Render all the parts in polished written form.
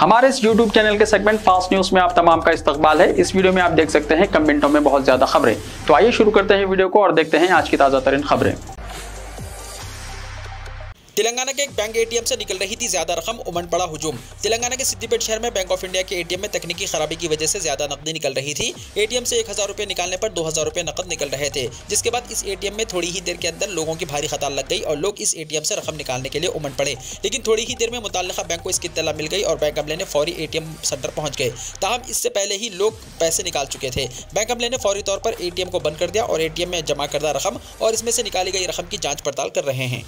हमारे इस YouTube channel के सेगमेंट फास्ट न्यूज में आप तमाम का इस्तकबाल है। इस वीडियो में आप देख सकते हैं कम मिनटों में बहुत ज्यादा खबरें। तो आइए शुरू करते हैं वीडियो को और देखते हैं आज की ताजा तरीन खबरें। तेलंगाना के एक बैंक एटीएम से निकल रही थी ज्यादा रकम, उमड़ पड़ा हुजूम। तेलंगाना के सिद्दीपेट शहर में बैंक ऑफ इंडिया के एटीएम में तकनीकी खराबी की वजह से ज्यादा नकदी निकल रही थी। एटीएम से 1000 रुपए निकालने पर 2000 रुपए नकद निकल रहे थे, जिसके बाद इस एटीएम में थोड़ी ही देर के अंदर लोगों की भारी कतार लग गई और लोग इस एटीएम से रकम निकालने के लिए उमड़ पड़े। लेकिन थोड़ी ही देर में मुताल्लिका बैंक को इसकी इत्तला मिल गई और बैंक अमले ने फौरी एटीएम सेंटर पहुंच गए। ताहम इससे पहले ही लोग पैसे निकाल चुके थे। बैंक अमले ने फौरी तौर पर एटीएम को बंद कर दिया और एटीएम में जमा करदा रकम और इसमें से निकाली गई रकम की जांच पड़ताल कर रहे हैं।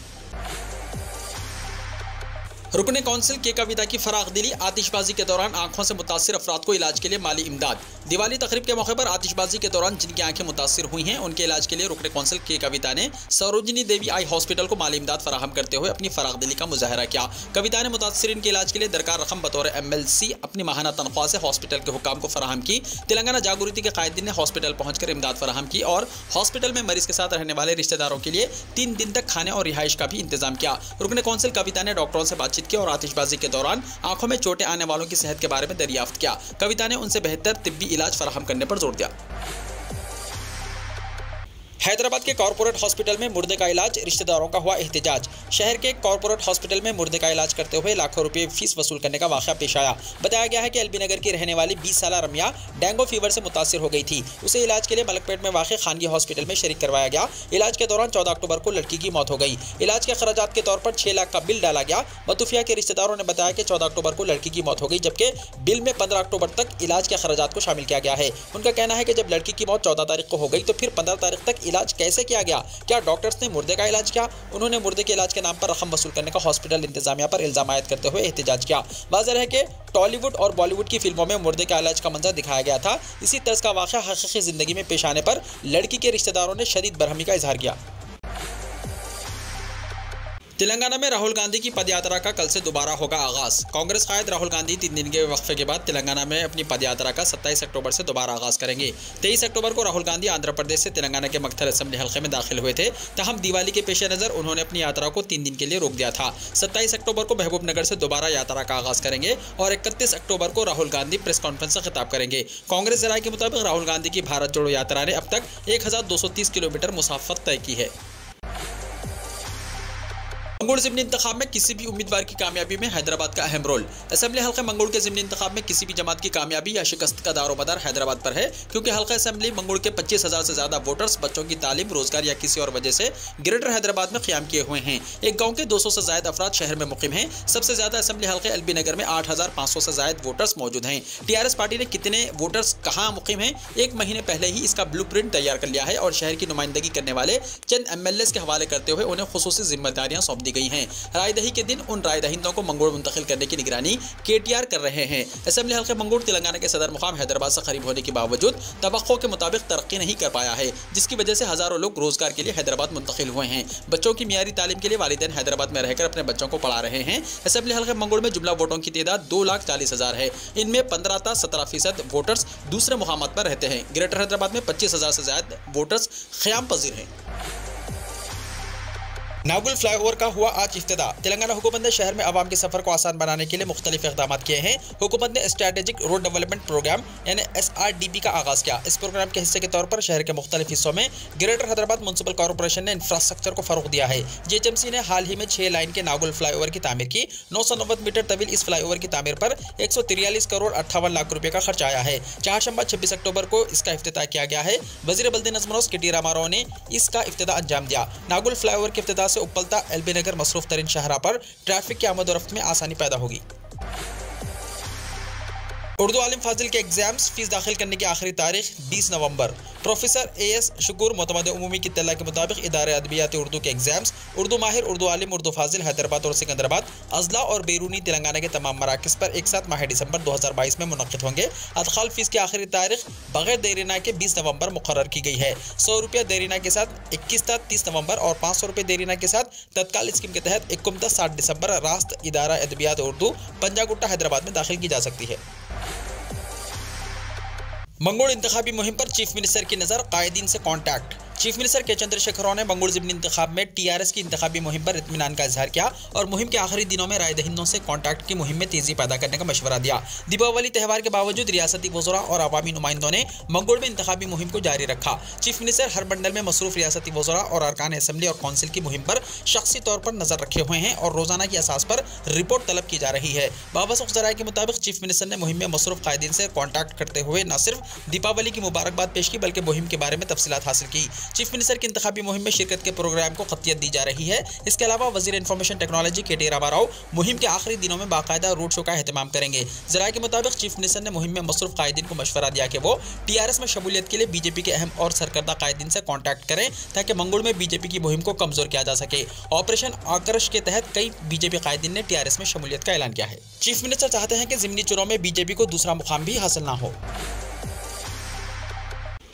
रुकने कौंसिल के कविता की फराखदिली, आतिशबाजी के दौरान आंखों से मुतासिर अफराद को इलाज के लिए माली इमदाद। दिवाली तकरीब के मौके पर आतिशबाजी के दौरान जिनकी आंखें मुतासिर हुई हैं उनके इलाज के लिए रुकने कौंसिल के कविता ने सरोजिनी देवी आई हॉस्पिटल को माली इमदाद फराहम करते हुए अपनी फराखदिली का मुजाहरा किया। कविता ने मुतासिरीन के इलाज के लिए दरकार रकम बतौर MLC अपनी माहाना तनख्वाह से हॉस्पिटल के हुक्काम को फराहम की। तेलंगाना जागृति के कायदीन ने हॉस्पिटल पहुंचकर इमदाद फराहम की और हॉस्पिटल में मरीज के साथ रहने वाले रिश्तेदारों के लिए 3 दिन तक खाने और रिहाइश का भी इंतजाम किया। रुकने कौंसिल कविता ने डॉक्टरों से बातचीत की और आतिशबाजी के दौरान आंखों में चोटें आने वालों की सेहत के बारे में दरियाफ्त किया। कविता ने उनसे बेहतर तिब्बी इलाज फराहम करने पर जोर दिया। हैदराबाद के कॉर्पोरेट हॉस्पिटल में मुर्दे का इलाज, रिश्तेदारों का हुआ एहतजाज। शहर के कॉर्पोरेट हॉस्पिटल में मुर्दे का इलाज करते हुए लाखों रुपए फीस वसूल करने का वाकया पेश आया। बताया गया है कि एलबी नगर की रहने वाली 20 साला रम्या डेंगू फीवर से मुतासिर हो गई थी। उसे इलाज के लिए मलकपेट में वाक़ खानगी हॉस्पिटल में शरीक करवाया गया। इलाज के दौरान 14 अक्टूबर को लड़की की मौत हो गई। इलाज के खर्चात के तौर पर 6 लाख का बिल डाला गया। मतूफिया के रिश्तेदारों ने बताया कि 14 अक्टूबर को लड़की की मौत हो गई, जबकि बिल में 15 अक्टूबर तक इलाज के खर्चात को शामिल किया गया है। उनका कहना है कि जब लड़की की मौत 14 तारीख को हो गई तो फिर 15 तारीख तक इलाज कैसे किया गया? क्या डॉक्टर्स ने मुर्दे का इलाज किया? उन्होंने मुर्दे के इलाज के नाम पर रकम वसूल करने का हॉस्पिटल इंतजामिया पर इल्जाम आयद करते हुए एहतजाज किया। वाज़ेह है कि टॉलीवुड और बॉलीवुड की फिल्मों में मुर्दे का इलाज का मंजर दिखाया गया था। इसी तर्ज का वाक़या हकीकी जिंदगी में पेश आने पर लड़की के रिश्तेदारों ने शदीद बरहमी का इजहार किया। तेलंगाना में राहुल गांधी की पदयात्रा का कल से दोबारा होगा आगाज। कांग्रेस कायद राहुल गांधी 3 दिन के वक्फे के बाद तेलंगाना में अपनी पदयात्रा का 27 अक्टूबर से दोबारा आगाज करेंगे। 23 अक्टूबर को राहुल गांधी आंध्र प्रदेश से तेलंगाना के मक्थल असेंबली हल्के में दाखिल हुए थे। तहम दिवाली के पेश नज़र उन्होंने अपनी यात्रा को 3 दिन के लिए रोक दिया था। 27 अक्टूबर को महबूब नगर से दोबारा यात्रा का आगाज करेंगे और 31 अक्टूबर को राहुल गांधी प्रेस कॉन्फ्रेंस से खिताब करेंगे। कांग्रेस जराये के मुताबिक राहुल गांधी की भारत जोड़ो यात्रा ने अब तक 1230 किलोमीटर मुसाफत तय की है। मंगोल ज़िमनी इंतखाब में किसी भी उम्मीदवार की कामयाबी में हैदराबाद का अहम रोल। असेंबली हल्का मंगोल के ज़िमनी इंतखाब में किसी भी जमात की कामयाबी या शिकस्त का दारोमदार हैदराबाद पर है, क्योंकि हल्का असेंबली मंगोल के 25,000 से ज्यादा वोटर्स बच्चों की तालीम, रोजगार या किसी और वजह से ग्रेटर हैदराबाद में क़याम किए हुए हैं। एक गाँव के 200 से ज्यादा अफराद शहर में मुकीम हैं। सबसे ज्यादा असेंबली हल्के एलबी नगर में 8500 से ज्यादा वोटर्स मौजूद हैं। TRS पार्टी ने कितने वोटर्स कहाँ मुकीम हैं 1 महीने पहले ही इसका ब्लूप्रिंट तैयार कर लिया है और शहर की नुमाइंदगी करने वाले चंद MLAs के हवाले करते हुए उन्हें खुसूसी जिम्मेदारियां सौंप दी गई हैं। रायदही के दिन उन रायदहिंदों को मंगोल मुंतकिल करने की निगरानी KTR कर रहे हैं। असेंबली हल्के मंगोल तेलंगाना के सदर मुकाम हैदराबाद से करीब होने के बावजूद तवक्को के मुताबिक तरक्की नहीं कर पाया है, जिसकी वजह से हजारों लोग रोजगार के लिए हैदराबाद मुंतकिल हुए हैं। बच्चों की मियारी तालीम के लिए वालिदैन हैदराबाद में रहकर अपने बच्चों को पढ़ा रहे हैं। असेंबली हल्के मंगोल में जुमला वोटों की तादाद 2,40,000 है। इनमें 15-17% वोटर्स दूसरे मुकामात पर रहते हैं। ग्रेटर हैदराबाद में 25,000 से ज्यादा वोटर्स क़याम पजीर हैं। नागुल फ्लाईओवर का हुआ आज इफ्तिदा। तेलंगाना हुकूमत ने शहर में आवाम के सफर को आसान बनाने के लिए मुख्तलिफ इक़दाम किए हैं। हुकूमत ने स्ट्रेटेजिक रोड डेवलपमेंट प्रोग्राम यानी SRDP का आगाज़ किया। इस प्रोग्राम के हिस्से के तौर पर शहर के मुख्तलिफ हिस्सों में ग्रेटर हैदराबाद म्युनिसिपल कॉर्पोरेशन ने इंफ्रास्ट्रक्चर को फ़रोग़ दिया है। GHMC ने हाल ही में 6 लाइन के नागुल फ्लाईओवर की तामीर की। 990 मीटर तवील इस फ्लाईओवर की तामीर पर 143 करोड़ 58 लाख रुपये का खर्च आया है। चहारशंबा 26 अक्टूबर को इसका इफ्तिताह किया गया है। वज़ीर बल्दी नज़्म KT रामाराव ने इसका इफ्तिताह अंजाम दिया। नागुल फ्लाईओवर के इफ्तिताह से उपलता एलबी नगर मसरूफ तरीन शहरा पर ट्रैफिक की आमद और रफ्त में आसानी पैदा होगी। उर्दू आलिम फाजिल के एग्जाम्स फीस दाखिल करने की आखिरी तारीख 20 नवंबर। प्रोफेसर AS शुक्र मोतमद उमूमी की इत्तला के मुताबिक इदारे अदबियात उर्दू के एग्जाम्स उर्दू माहिर, उर्दू आलिम, उर्दू फाजिल हैदराबाद और सिकंदराबाद, अजला और बैरूनी तेलंगाना के तमाम मराकज़ पर एक साथ माह दिसंबर 2022 में मुनक़्क़िद होंगे। अदखाल फीस की आखिरी तारीख बगैर देरीना के 20 नवंबर मुकर्रर की गई है। 100 रुपया देरीना के साथ 21 ता 30 नवंबर और 500 रुपये देरीना के साथ तत्काल स्कीम के तहत 21 ता 60 दिसंबर रास्त इदारा अदबियात उर्दू पंजागुट्टा हैदराबाद में दाखिल की जा सकती है। मंगोल इंतखाबी मुहिम पर चीफ मिनिस्टर की नज़र, कायदीन से कॉन्टैक्ट। चीफ मिनिस्टर के चंद्रशेखर राव ने मंगोल ज़िमनी इंतखाब में टीआरएस की इंतखाबी मुहिम पर इत्मीनान का इजहार किया और मुहिम के आखिरी दिनों में राय दहिंदों से कॉन्टैक्ट की मुहिम में तेजी पैदा करने का मशवरा दिया। दीपावली त्यौहार के बावजूद रियासती वज़रा और अवामी नुमाइंदों ने मंगोल में इंतखाबी मुहिम को जारी रखा। चीफ मिनिस्टर हर मंडल में मसरूफ रियासती वज़रा और अरकान असेंबली और कौंसिल की मुहिम पर शख्सी तौर पर नजर रखे हुए हैं और रोजाना की असास पर रिपोर्ट तलब की जा रही है। बावसूख ज़राए के मुताबिक चीफ मिनिस्टर ने मुहिम में मसरूफ कायदीन से कॉन्टैक्ट करते हुए न सिर्फ दीपावली की मुबारकबाद पेश की बल्कि मुहिम के बारे में तफसीलात हासिल की। चीफ मिनिस्टर की इंतखाबी मुहिम में शिरकत के प्रोग्राम को क़तियत दी जा रही है। इसके अलावा वज़ीर इंफॉर्मेशन टेक्नोलॉजी के टी रामाराव मुहिम के आखिरी दिनों में बाकायदा रोड शो का एहतमाम करेंगे। ज़राए के मुताबिक चीफ मिनिस्टर ने मुहिम में मसरूफ कायदीन को मशवरा दिया कि वो टीआरएस में शमूलियत के लिए बीजेपी के अहम और सरकर्दा कायदीन से कॉन्टैक्ट करें ताकि मंगोल में बीजेपी की मुहिम को कमजोर किया जा सके। ऑपरेशन आकर्ष के तहत कई बीजेपी कायदीन ने टीआरएस में शमूलियत का ऐलान किया है। चीफ मिनिस्टर चाहते हैं कि ज़िमनी चुनाव में बीजेपी को दूसरा मुकाम भी हासिल न हो।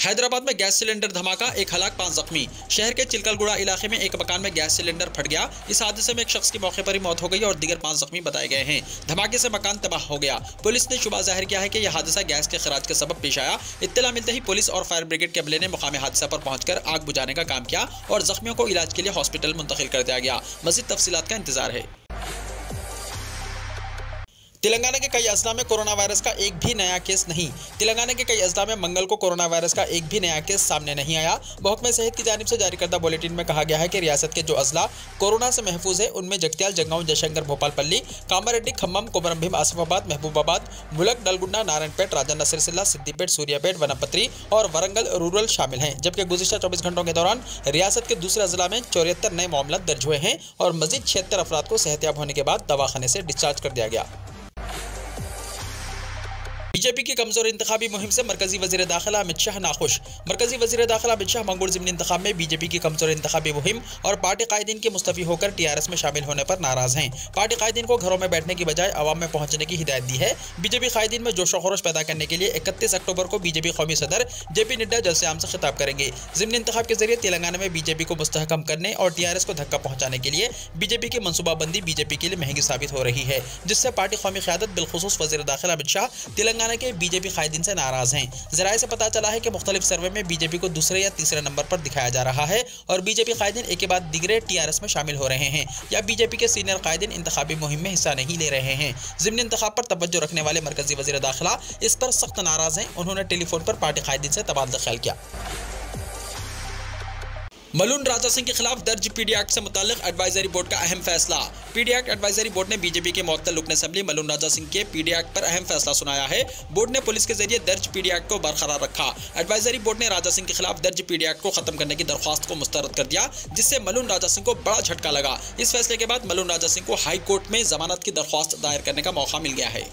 हैदराबाद में गैस सिलेंडर धमाका, 1 हलाक 5 जख्मी। शहर के चिलकलगुड़ा इलाके में एक मकान में गैस सिलेंडर फट गया। इस हादसे में एक शख्स की मौके पर ही मौत हो गई और दीगर 5 जख्मी बताए गए हैं। धमाके से मकान तबाह हो गया। पुलिस ने शुबा जाहिर किया है कि यह हादसा गैस के खराज के सबब पेश आया। इत्तला मिलते ही पुलिस और फायर ब्रिगेड के अमले ने मुकाम हादसा पर पहुंचकर आग बुझाने का काम किया और जख्मियों को इलाज के लिए हॉस्पिटल मुंतकिल कर दिया गया। मज़ीद तफसीलात का इंतजार है। तेलंगाना के कई अजला में कोरोना वायरस का एक भी नया केस नहीं। तेलंगाना के कई अजला में मंगल को कोरोना वायरस का एक भी नया केस सामने नहीं आया। महकमा सेहत की जानिब से जारी करदा बुलेटिन में कहा गया है कि रियासत के जो अजला कोरोना से महफूज है उनमें जगत्याल, जंगांव, जयशंकर, भोपालपल्ली, कामारेड्डी, खम्मम, कोमरम भीम, आसिफाबाद, महबूबाबाद, मुलक, नलगुंडा, नारायणपेट, राजन्न सिरसिल्ला, सिद्दीपेट, सूर्यापेट, वनपत्री और वरंगल रूरल शामिल हैं। जबकि गुज़िश्ता 24 घंटों के दौरान रियासत के दूसरे अजला में 74 नए मामला दर्ज हुए हैं और मजीद 76 अफराद को सेहतियाब होने के बाद दवाखाने से डिस्चार्ज कर दिया गया। बीजेपी की कमजोर इंतखाबी मुहिम से मरकजी वजीर दाखिला अमित शाह नाखुश। मरकजी वजीर दाखिला अमित शाह मंगोल ज़िमनी इंतखाब में बीजेपी की कमजोर इंतखाबी मुहिम और पार्टी कायदीन के मुस्तफी होकर टीआरएस में शामिल होने पर नाराज हैं। पार्टी कायदीन को घरों में बैठने की बजाय अवाम में पहुंचने की हिदायत दी है। बीजेपी कायदीन में जोश व खरोश पैदा करने के लिए 31 अक्टूबर को बीजेपी कौमी सदर जेपी नड्डा जलसे आम से खिताब करेंगे। ज़िमनी इंतखाब के जरिए तेलंगाना में बीजेपी को मुस्तहकम करने और टीआरएस को धक्का पहुंचाने के लिए बीजेपी की मनसूबाबंदी बीजेपी के लिए महंगी साबित हो रही है, जिससे पार्टी कौमी क़यादत बिलखुसूस वजीर दाखिला अमित शाह तेलंगाना के बीजेपी कायदीन से नाराज हैं। ज़राए से पता चला है कि मुख्तलिफ सर्वे में बीजेपी को दूसरे या तीसरे नंबर पर दिखाया जा रहा है और बीजेपी कायदीन एक के बाद दिगरे टीआरएस में शामिल हो रहे हैं या बीजेपी के सीनियर कायदीन इंतखाबी मुहिम में हिस्सा नहीं ले रहे हैं। ज़िमनी इंतखाब पर तवज्जो रखने वाले मरकजी वज़ीर दाखिला इस पर सख्त नाराज हैं। उन्होंने टेलीफोन पर पार्टी कायदीन से तबादला ख्याल किया। मलून राजा सिंह के खिलाफ दर्ज पीडी एक्ट से मुताल्लिक एडवाइजरी बोर्ड का अहम फैसला। पीडी एक्ट एडवाइजरी बोर्ड ने बीजेपी के मुअत्तल रुकन असेंबली मलून राजा सिंह के पीडी एक्ट पर अहम फैसला सुनाया है। बोर्ड ने पुलिस के जरिए दर्ज पीडी एक्ट को बरकरार रखा। एडवाइजरी बोर्ड ने राजा सिंह के खिलाफ दर्ज पीडी एक्ट को खत्म करने की दरख्वास्त को मुस्तरद कर दिया, जिससे मलून राजा सिंह को बड़ा झटका लगा। इस फैसले के बाद मलून राजा सिंह को हाई कोर्ट में जमानत की दरख्वास्त दायर करने का मौका मिल गया है।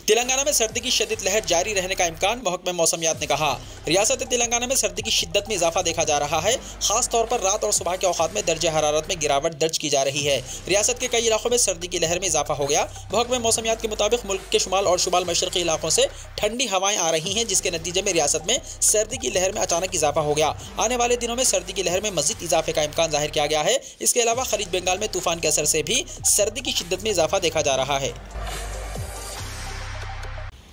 तेलंगाना में सर्दी की शदीद लहर जारी रहने का इम्कान। महकमा मौसमियात ने कहा, रियासत तेलंगाना में सर्दी की शिद्दत में इजाफा देखा जा रहा है। खास तौर पर रात और सुबह के औकात में दर्जे हरारत में गिरावट दर्ज की जा रही है। रियासत के कई इलाकों में सर्दी की लहर में इजाफा हो गया। महकमा मौसमियात के मुताबिक मुल्क के शुमाल और शुमाल मशरक़ी इलाकों से ठंडी हवाएं आ रही हैं, जिसके नतीजे में रियासत में सर्दी की लहर में अचानक इजाफा हो गया। आने वाले दिनों में सर्दी की लहर में मजीद इजाफे का इम्कान जाहिर किया गया है। इसके अलावा खलीज बंगाल में तूफान के असर से भी सर्दी की शिद्दत में इजाफा देखा जा रहा है।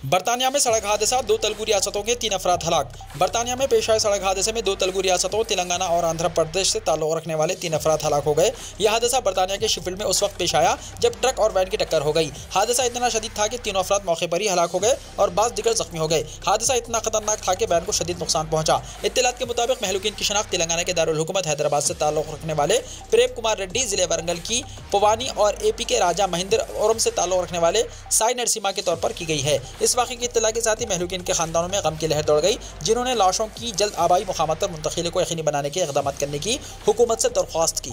बरतानिया में सड़क हादसा, 2 तेलुगु रियासतों के 3 अफराद हलाक। बरतानिया में पेश आए सड़क हादसे में 2 तेलुगु रियासतों तेलंगाना और आंध्र प्रदेश से ताल्लुक़ रखने वाले 3 अफराद हलाक हो गए। यह हादसा बरतानिया के शिफील्ड में उस वक्त पेश आया जब ट्रक और वैन की टक्कर हो गई। हादसा इतना शदीद था कि 3 अफराद मौके पर ही हलाक हो गए और बाज़ दिगर जख्मी हो गए। हादसा इतना खतरनाक था कि वैन को शदीद नुकसान पहुंचा। इत्तलात के मुताबिक महलूकीन की शनाख्त तेलंगाना के दारुल हुकूमत हैदराबाद से ताल्लुक़ रखने वाले प्रेम कुमार रेड्डी, जिले वरंगल की पवानी और एपी के राजा महेंद्रवरम से ताल्लुक़ रखने वाले साई नरसिम्हा के तौर पर की गई है। इस वाक़े की इत्तला के साथ ही महलूकीन के खानदानों में गम की लहर दौड़ गई, जिन्होंने लाशों की जल्द आबाई मुकामात पर मुंतकिली को यकीनी बनाने के इक़दाम करने की हुकूमत से दरख्वास्त की।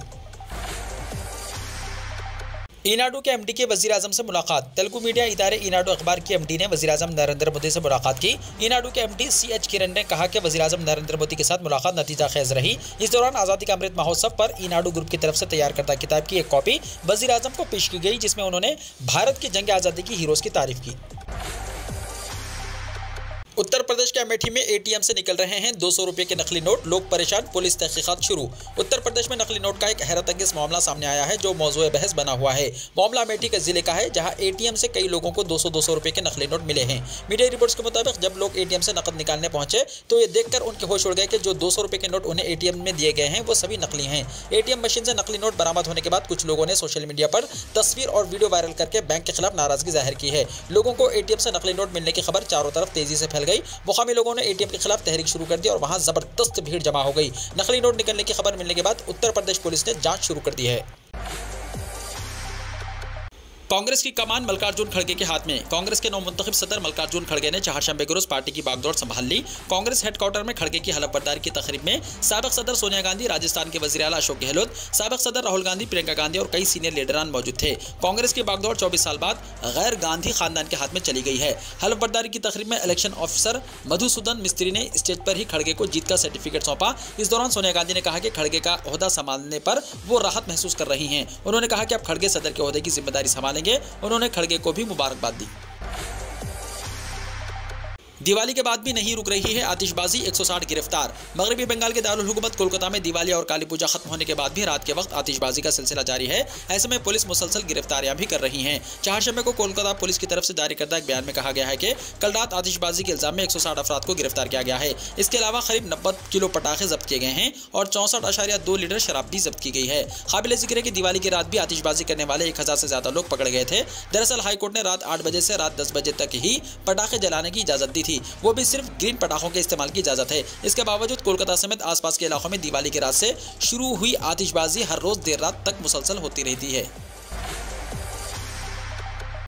ईनाडू के एमडी के वज़ीर आज़म से मुलाकात। तेलुगु मीडिया इदारे ईनाडू अखबार के एमडी ने वज़ीर आज़म नरेंद्र मोदी से मुलाकात की। ईनाडू के एमडी CH किरण ने कहा कि वज़ीर आज़म नरेंद्र मोदी के साथ मुलाकात नतीजा खेज रही। इस दौरान आज़ादी का अमृत महोत्सव पर ईनाडू ग्रुप की तरफ से तैयार करदा किताब की एक कॉपी वज़ीर आज़म को पेश की गई, जिसमें उन्होंने भारत की जंग आज़ादी की हीरोज़ की तारीफ की। उत्तर प्रदेश के अमेठी में एटीएम से निकल रहे हैं 200 रुपए के नकली नोट, लोग परेशान, पुलिस तहकीकात शुरू। उत्तर प्रदेश में नकली नोट का एक हैरतअंगेज मामला सामने आया है जो मौजूए बहस बना हुआ है। मामला अमेठी के जिले का है जहां एटीएम से कई लोगों को 200 रुपए के नकली नोट मिले हैं। मीडिया रिपोर्ट्स के मुताबिक जब लोग एटीएम से नकद निकालने पहुंचे तो ये देखकर उनके होश उड़ गए कि जो 200 रुपए के नोट उन्हें एटीएम में दिए गए हैं वो सभी नकली हैं। एटीएम मशीन से नकली नोट बरामद होने के बाद कुछ लोगों ने सोशल मीडिया पर तस्वीर और वीडियो वायरल करके बैंक के खिलाफ नाराजगी जाहिर की है। लोगों को एटीएम से नकली नोट मिलने की खबर चारों तरफ तेजी से फैल गई। मुकामी लोगों ने एटीएम के खिलाफ तहरीक शुरू कर दी और वहां जबरदस्त भीड़ जमा हो गई। नकली नोट निकलने की खबर मिलने के बाद उत्तर प्रदेश पुलिस ने जांच शुरू कर दी है। कांग्रेस की कमान मल्लिकार्जुन खड़गे के हाथ में। कांग्रेस के नवमुंतखब सदर मल्लिकार्जुन खड़गे ने चहारशंबे के रोज पार्टी की बागडोर संभाल ली। कांग्रेस हेडक्वार्टर में खड़गे की हलफबरदारी की तकरीब में साबिक सदर सोनिया गांधी, राजस्थान के वजीर आला अशोक गहलोत, साबिक सदर राहुल गांधी, प्रियंका गांधी और कई सीनियर लीडरान मौजूद थे। कांग्रेस की बागडोर 24 साल बाद गैर गांधी खानदान के हाथ में चली गई है। हलफबरदारी की तकरीब में इलेक्शन ऑफिसर मधुसूदन मिस्त्री ने स्टेज पर ही खड़गे को जीत का सर्टिफिकेट सौंपा। इस दौरान सोनिया गांधी ने कहा कि खड़गे का ओहदा संभालने पर वो राहत महसूस कर रही हैं। उन्होंने कहा कि अब खड़गे सदर के ओहदे की जिम्मेदारी संभालेंगे। उन्होंने खड़गे को भी मुबारकबाद दी। दिवाली के बाद भी नहीं रुक रही है आतिशबाजी, 160 गिरफ्तार। मगरबी बंगाल के दारुल हुकूमत कोलकाता में दिवाली और काली पूजा खत्म होने के बाद भी रात के वक्त आतिशबाजी का सिलसिला जारी है। ऐसे में पुलिस मुसलसल गिरफ्तारियां भी कर रही है। चहारशंबे को कोलकाता पुलिस की तरफ से जारी करदा एक बयान में कहा गया है कि कल रात आतिशबाजी के इल्जाम में 160 अफराद को गिरफ्तार किया गया है। इसके अलावा करीब 90 किलो पटाखे जब्त किए गए हैं और 64.2 लीटर शराब भी जब्त की गई है। काबिल जिक्र है कि दिवाली की रात भी आतिशबाजी करने वाले 1000 से ज्यादा लोग पकड़े गए थे। दरअसल हाईकोर्ट ने रात 8 बजे से रात 10 बजे तक ही पटाखे जलाने की इजाजत दी थी, वो भी सिर्फ ग्रीन पटाखों के इस्तेमाल की इजाजत है। इसके बावजूद कोलकाता समेत आसपास के इलाकों में दिवाली की रात से शुरू हुई आतिशबाजी हर रोज देर रात तक मुसलसल होती रहती है।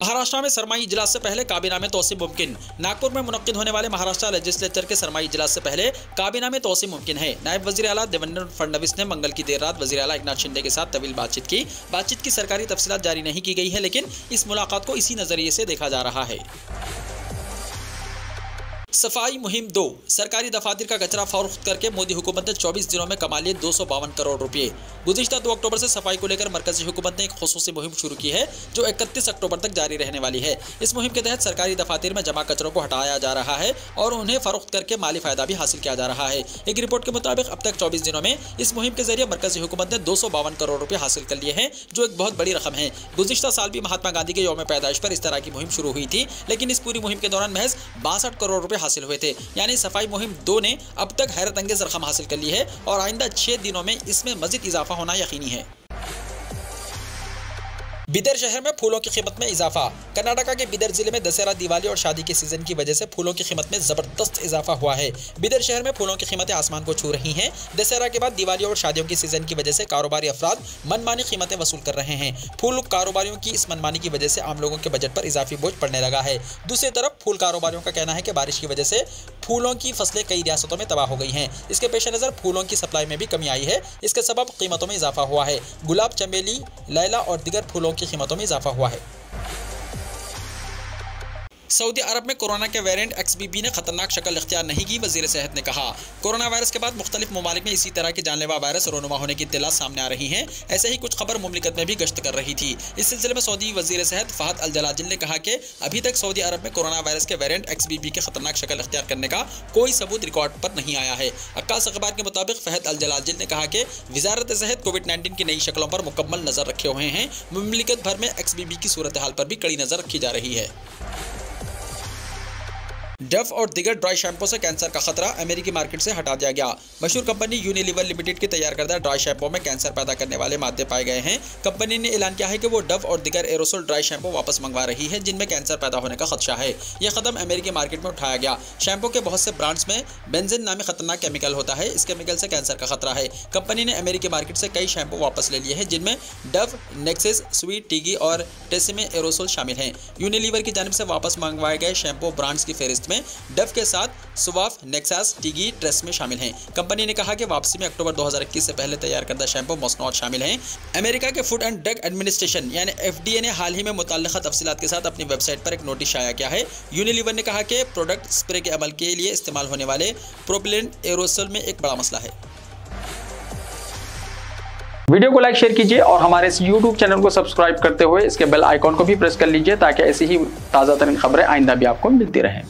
महाराष्ट्र में सरमाई इजलास से पहले काबीना में तोसी मुमकिन। नागपुर में मुनक्किद होने वाले महाराष्ट्र लेजिस्लेचर के सरमाई इजलास से पहले काबीना में तोसी मुमकिन है। नायब वजीर आला देवेंद्र फडणवीस ने मंगल की देर रात वजीर आला एकनाथ शिंदे के साथ तवील बातचीत की। बातचीत की सरकारी तफसीलात जारी नहीं की गई है, लेकिन इस मुलाकात को इसी नजरिए से देखा जा रहा है। सफाई मुहिम 2। सरकारी दफातर का कचरा फरोख्त करके मोदी हुकूमत ने 24 दिनों में कमा लिए 252 करोड़ रुपए। गुज़िश्ता 2 अक्टूबर से सफाई को लेकर मरकजी हुकूमत ने एक खुसूसी मुहिम शुरू की है जो 31 अक्टूबर तक जारी रहने वाली है। इस मुहिम के तहत सरकारी दफातर में जमा कचरों को हटाया जा रहा है और उन्हें फरोख्त करके माली फायदा भी हासिल किया जा रहा है। एक रिपोर्ट के मुताबिक अब तक 24 दिनों में इस मुहिम के जरिए मरकजी हुकूमत ने 252 करोड़ रुपए हासिल कर लिए हैं, जो एक बहुत बड़ी रकम है। गुज़िश्ता साल भी महात्मा गांधी के यौम पैदाइश पर इस तरह की मुहिम शुरू हुई थी, लेकिन इस पूरी मुहिम के दौरान महज 62 करोड़ रुपए हासिल हुए थे। यानी सफाई मुहिम 2 ने अब तक हैरतअंगेज रकम हासिल कर ली है और आइंदा 6 दिनों में इसमें मजीद इजाफा होना यकीनी है। बिदर शहर में फूलों की कीमत में इजाफा। कर्नाटका के बिदर जिले में दशहरा, दिवाली और शादी के सीजन की वजह से फूलों की कीमत में जबरदस्त इजाफा हुआ है। बिदर शहर में फूलों की कीमतें आसमान को छू रही हैं। दशहरा के बाद दिवाली और शादियों की सीजन की वजह से कारोबारी अफराद मनमानी कीमतें वसूल कर रहे हैं। फूल कारोबारियों की इस मनमानी की वजह से आम लोगों के बजट पर इजाफी बोझ पड़ने लगा है। दूसरी तरफ फूल कारोबारियों का कहना है कि बारिश की वजह से फूलों की फसलें कई रियासतों में तबाह हो गई हैं। इसके पेश नज़र फूलों की सप्लाई में भी कमी आई है। इसके सबब कीमतों में इजाफा हुआ है। गुलाब, चमेली, लैला और दीगर फूलों की कीमतों में इजाफा हुआ है। सऊदी अरब में कोरोना के वेरिएंट XBB ने खतरनाक शक्ल इख्तियार नहीं की, वजीर सेहत ने कहा। कोरोना वायरस के बाद मुख्तलिफ ममालिक में इसी तरह के जानलेवा वायरस रोनुमा होने की इत्तला सामने आ रही हैं। ऐसे ही कुछ खबर मुमलिकत में भी गश्त कर रही थी। इस सिलसिले में सऊदी वजीर सेहत फहद अल जलाजिल ने कहा कि अभी तक सऊदी अरब में कोरोना वायरस के वेरिएंट XBB के खतरनाक शक्ल इख्तियार करने का कोई सबूत रिकॉर्ड पर नहीं आया है। अक्कास अखबार के मुताबिक फहद अल जलाजिल ने कहा कि वजारत सेहत कोविड-19 की नई शक्लों पर मुकम्मल नजर रखे हुए हैं। मुमलिकत भर में XBB की सूरत हाल पर भी कड़ी नजर रखी जा रही है। डव और दिगर ड्राई शैम्पू से कैंसर का खतरा अमेरिकी मार्केट से हटा दिया गया। मशहूर कंपनी यूनिलीवर लिमिटेड की तैयार करदा ड्राई शैम्पू में कैंसर पैदा करने वाले मादे पाए गए हैं। कंपनी ने ऐलान किया है कि वो डव और दिगर एरोसोल ड्राई शैम्पू वापस मंगवा रही है जिनमें कैंसर पैदा होने का खदशा है। यह कदम अमेरिकी मार्केट में उठाया गया। शैम्पू के बहुत से ब्रांड्स में बेंजीन नामी खतरनाक केमिकल होता है। इस केमिकल से कैंसर का खतरा है। कंपनी ने अमेरिकी मार्केट से कई शैम्पू वापस ले लिए हैं जिनमें डव, नेक्सिस, स्वीट, टीगी और टेसेमे एरोसोल शामिल हैं। यूनिलीवर की जानिब से वापस मंगवाए गए शैम्पू ब्रांड्स की फहरिस्त में डव के साथ सुवाफ, नेक्सास, टीगी, ट्रेस में शामिल हैं। कंपनी ने कहा कि वापसी में अक्टूबर 2021 से पहले तैयार करदा शैम्पू मसनूआत शामिल हैं। अमेरिका के फूड एंड ड्रग एडमिनिस्ट्रेशन यानी FDA ने हाल ही में मुतल्लिका तफसीलात के साथ अपनी वेबसाइट पर एक नोटिस शाया किया है। यूनिलीवर ने कहा कि प्रोडक्ट स्प्रे के अमल के लिए इस्तेमाल होने वाले प्रोपिलेन एरोसोल में एक बड़ा मसला है। वीडियो को लाइक शेयर कीजिए और हमारे इस YouTube चैनल को सब्सक्राइब करते हुए इसके बेल आइकॉन को भी प्रेस कर लीजिए ताकि ऐसी ही ताज़ा तरीन खबरें आइंदा भी आपको मिलती रहें।